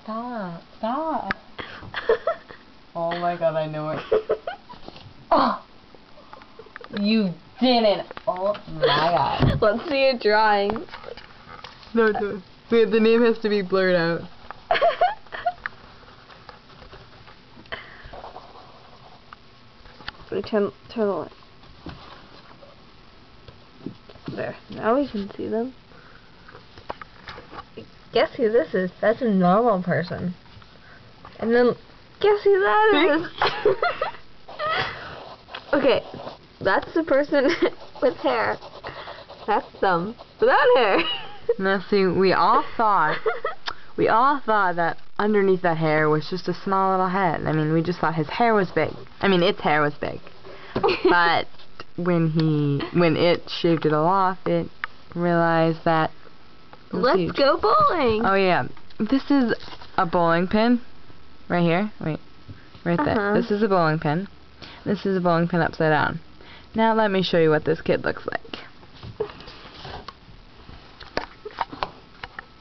Stop. Stop. Oh my god, I know it. Oh! You didn't. Oh my god. Let's see a drawing. No, no. Wait, the name has to be blurred out. Let me turn the light. There. Now we can see them. Guess who this is? That's a normal person. And then, guess who that is? Okay, that's the person with hair. That's them without hair. Now see, we all thought that underneath that hair was just a small little head. I mean, we just thought his hair was big. I mean, its hair was big. But when it shaved it all off, it realized that it was Let's huge. go bowling. Oh yeah, this is a bowling pin, right here. Wait, right there. This is a bowling pin. This is a bowling pin upside down. Now let me show you what this kid looks like.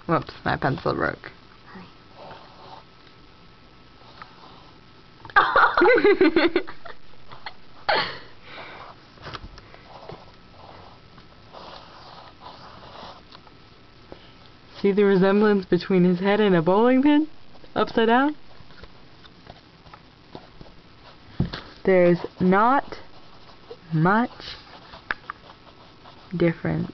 Whoops, my pencil broke. See the resemblance between his head and a bowling pin? Upside down? There's not much difference.